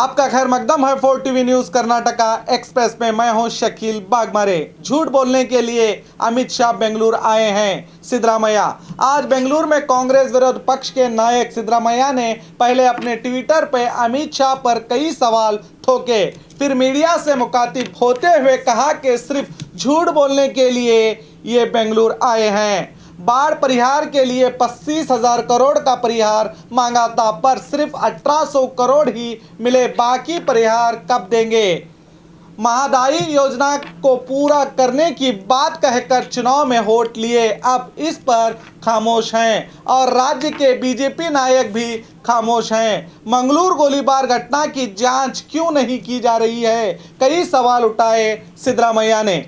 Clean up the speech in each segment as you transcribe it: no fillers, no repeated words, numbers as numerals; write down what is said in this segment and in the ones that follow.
आपका खैर मकदम है 4 टीवी न्यूज कर्नाटका एक्सप्रेस में। मैं हूं शकील बागमारे। झूठ बोलने के लिए अमित शाह बेंगलुरु आए हैं सिद्धरामैया। आज बेंगलुरु में कांग्रेस विरोध पक्ष के नायक सिद्धरामैया ने पहले अपने ट्विटर पे अमित शाह पर कई सवाल ठोके, फिर मीडिया से मुखातिब होते हुए कहा कि सिर्फ झूठ बोलने के लिए ये बेंगलुरु आए हैं। बाढ़ परिहार के लिए 25,000 करोड़ का परिहार मांगा था, पर सिर्फ 1800 करोड़ ही मिले, बाकी परिहार कब देंगे। महादाई योजना को पूरा करने की बात कहकर चुनाव में वोट लिए, अब इस पर खामोश हैं और राज्य के बीजेपी नायक भी खामोश हैं। मंगलूर गोलीबार घटना की जांच क्यों नहीं की जा रही है, कई सवाल उठाए सिद्धरामैया ने।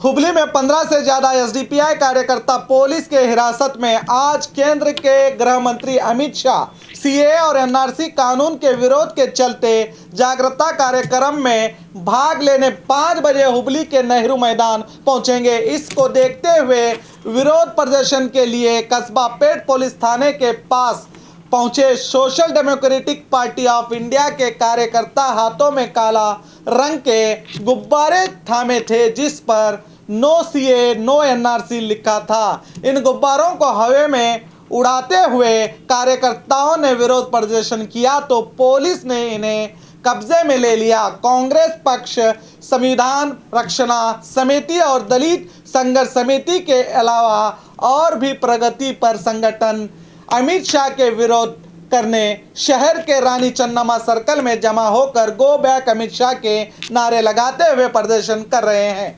हुबली में 15 से ज्यादा एसडीपीआई कार्यकर्ता पुलिस के हिरासत में। आज केंद्र के गृह मंत्री अमित शाह सीएए और एनआरसी कानून के विरोध के चलते जागरूकता कार्यक्रम में भाग लेने 5 बजे हुबली के नेहरू मैदान पहुंचेंगे। इसको देखते हुए विरोध प्रदर्शन के लिए कस्बा पेट पुलिस थाने के पास पहुंचे social democratic party of India के कार्यकर्ता हाथों में काला रंग के गुब्बारे थामे थे, जिस पर नो सीए नो एनआरसी लिखा था। इन गुब्बारों को हवा में उड़ाते हुए कार्यकर्ताओं ने विरोध प्रदर्शन किया तो पुलिस ने इन्हें कब्जे में ले लिया। कांग्रेस पक्ष, संविधान रक्षणा समिति और दलित संघर्ष समिति के अलावा और भी प्रगति पर संगठन अमित शाह के विरोध करने शहर के रानी चन्नम्मा सर्कल में जमा होकर गो बैक अमित शाह के नारे लगाते हुए प्रदर्शन कर रहे हैं।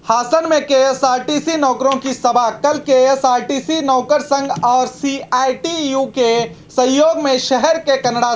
हासन में केएसआरटीसी नौकरों की सभा। कल केएसआरटीसी नौकर संघ और सीआईटीयू के सहयोग में शहर के कन्नड़ा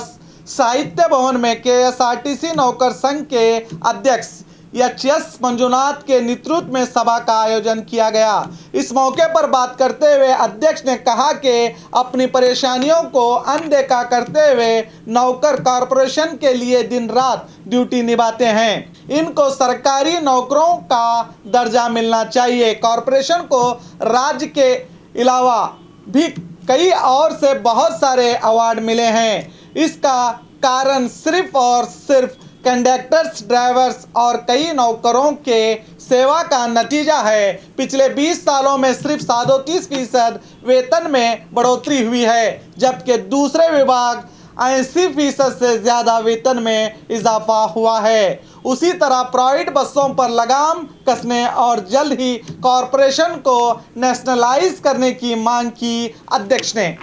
साहित्य भवन में केएसआरटीसी नौकर संघ के अध्यक्ष एच.एस. मंजुनाथ के नेतृत्व में सभा का आयोजन किया गया। इस मौके पर बात करते हुए अध्यक्ष ने कहा कि अपनी परेशानियों को अनदेखा करते हुए नौकर कॉरपोरेशन के लिए दिन रात ड्यूटी निभाते हैं। इनको सरकारी नौकरों का दर्जा मिलना चाहिए। कॉरपोरेशन को राज्य के अलावा भी कई और से बहुत सारे अवार्ड मिले हैं। इसका कारण सिर्फ और सिर्फ कंडक्टर्स, ड्राइवर्स और कई नौकरों के सेवा का नतीजा है। पिछले 20 सालों में सिर्फ 37% वेतन में बढ़ोतरी हुई है, जबकि दूसरे विभाग 80% से ज़्यादा वेतन में इजाफा हुआ है। उसी तरह प्राइवेट बसों पर लगाम कसने और जल्द ही कॉरपोरेशन को नेशनलाइज करने की मांग की अध्यक्ष ने।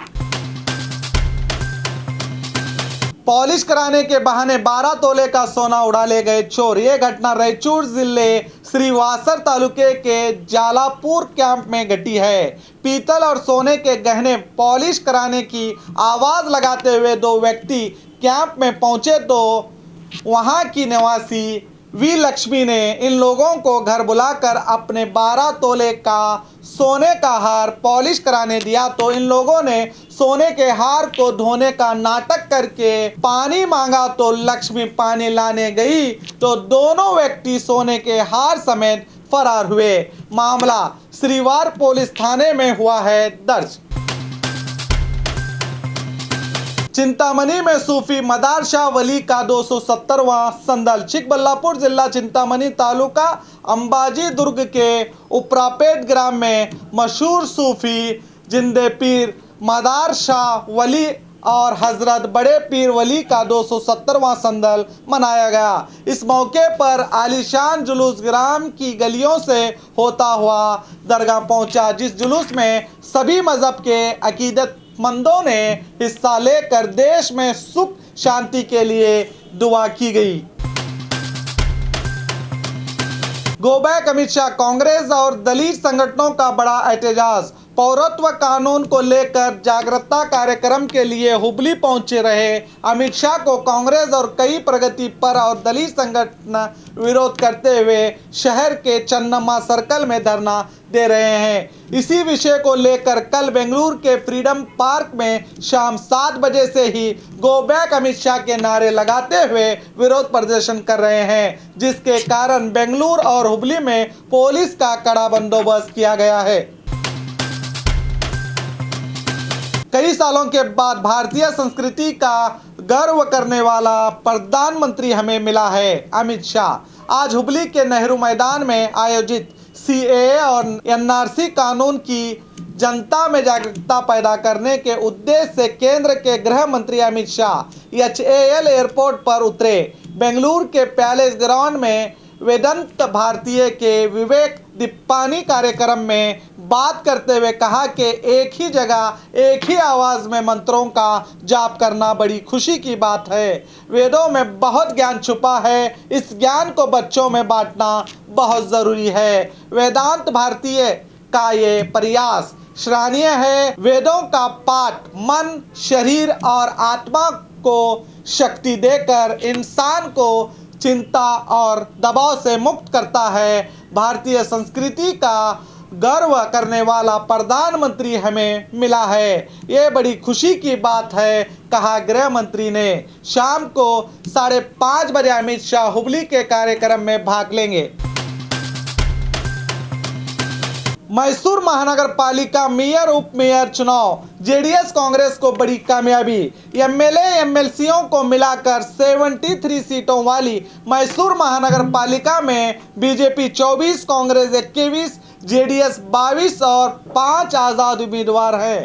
पॉलिश कराने के बहाने 12 तोले का सोना उड़ा ले गए चोर। ये घटना रायचूर जिले श्रीवासर तालुके के जालापुर कैंप में घटी है। पीतल और सोने के गहने पॉलिश कराने की आवाज़ लगाते हुए 2 व्यक्ति कैंप में पहुंचे तो वहां की निवासी वी लक्ष्मी ने इन लोगों को घर बुलाकर अपने 12 तोले का सोने का हार पॉलिश कराने दिया, तो इन लोगों ने सोने के हार को धोने का नाटक करके पानी मांगा तो लक्ष्मी पानी लाने गई तो दोनों व्यक्ति सोने के हार समेत फरार हुए। मामला श्रीवार पुलिस थाने में हुआ है दर्ज। चिंतामणी में सूफी मदार शाह वली का 270वां संदल। चिकबल्लापुर जिला चिंतामणी तालुका अंबाजी दुर्ग के उपरापेट ग्राम में मशहूर सूफी जिंदे पीर मदार शाह वली और हजरत बड़े पीर वली का 270वां संदल मनाया गया। इस मौके पर आलीशान जुलूस ग्राम की गलियों से होता हुआ दरगाह पहुंचा, जिस जुलूस में सभी मजहब के अकीदत मंदों ने हिस्सा लेकर देश में सुख शांति के लिए दुआ की गई। Go back Amit Shah. कांग्रेस और दलित संगठनों का बड़ा एहतजाज। पौरत्व कानून को लेकर जागरूकता कार्यक्रम के लिए हुबली पहुंचे रहे अमित शाह को कांग्रेस और कई प्रगति पर और दलित संगठन विरोध करते हुए शहर के चन्नम्मा सर्कल में धरना दे रहे हैं। इसी विषय को लेकर कल बेंगलुरु के फ्रीडम पार्क में शाम 7 बजे से ही गो बैक अमित शाह के नारे लगाते हुए विरोध प्रदर्शन कर रहे हैं, जिसके कारण बेंगलुरु और हुबली में पुलिस का कड़ा बंदोबस्त किया गया है। कई सालों के बाद भारतीय संस्कृति का गर्व करने वाला प्रधानमंत्री हमें मिला है। अमित शाह आज हुबली के नेहरू मैदान में आयोजित सीएए और एनआरसी कानून की जनता में जागरूकता पैदा करने के उद्देश्य से केंद्र के गृह मंत्री अमित शाह एचएएल एयरपोर्ट पर उतरे। बेंगलुरु के पैलेस ग्राउंड में वेदांत भारतीय के विवेक दीपानी कार्यक्रम में बात करते हुए कहा कि एक ही जगह एक ही आवाज़ में मंत्रों का जाप करना बड़ी खुशी की बात है। वेदों में बहुत ज्ञान छुपा है, इस ज्ञान को बच्चों में बांटना बहुत ज़रूरी है। वेदांत भारतीय का ये प्रयास सराहनीय है। वेदों का पाठ मन, शरीर और आत्मा को शक्ति देकर इंसान को चिंता और दबाव से मुक्त करता है। भारतीय संस्कृति का गर्व करने वाला प्रधानमंत्री हमें मिला है, ये बड़ी खुशी की बात है, कहा गृह मंत्री ने। शाम को 5:30 बजे अमित शाह हुबली के कार्यक्रम में भाग लेंगे। मैसूर महानगर पालिका मेयर उप मेयर चुनाव, जेडीएस कांग्रेस को बड़ी कामयाबी। एमएलए एमएलसीओं को मिलाकर 73 सीटों वाली मैसूर महानगर पालिका में बीजेपी 24, कांग्रेस 21, जेडीएस 22 और 5 आज़ाद उम्मीदवार हैं।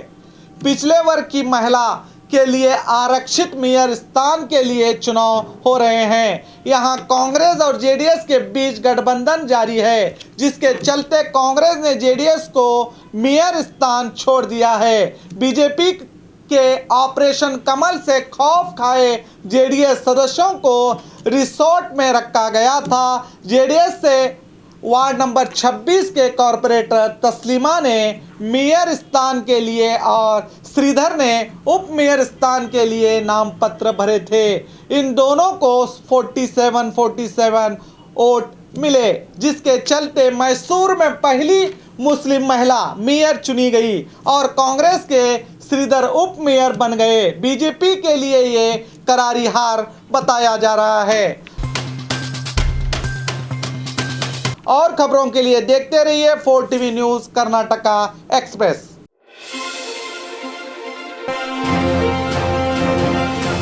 पिछले वर्ग की महिला के लिए आरक्षित मेयर स्थान के लिए चुनाव हो रहे हैं। यहां कांग्रेस और जेडीएस के बीच गठबंधन जारी है, जिसके चलते कांग्रेस ने जेडीएस को मेयर स्थान छोड़ दिया है। बीजेपी के ऑपरेशन कमल से खौफ खाए जेडीएस सदस्यों को रिसोर्ट में रखा गया था। जेडीएस से वार्ड नंबर 26 के कॉरपोरेटर तस्लीमा ने मेयर स्थान के लिए और श्रीधर ने उप मेयर स्थान के लिए नाम पत्र भरे थे। इन दोनों को 47 वोट मिले, जिसके चलते मैसूर में पहली मुस्लिम महिला मेयर चुनी गई और कांग्रेस के श्रीधर उप मेयर बन गए। बीजेपी के लिए ये करारी हार बताया जा रहा है। और खबरों के लिए देखते रहिए 4 टीवी न्यूज़ कर्नाटका एक्सप्रेस।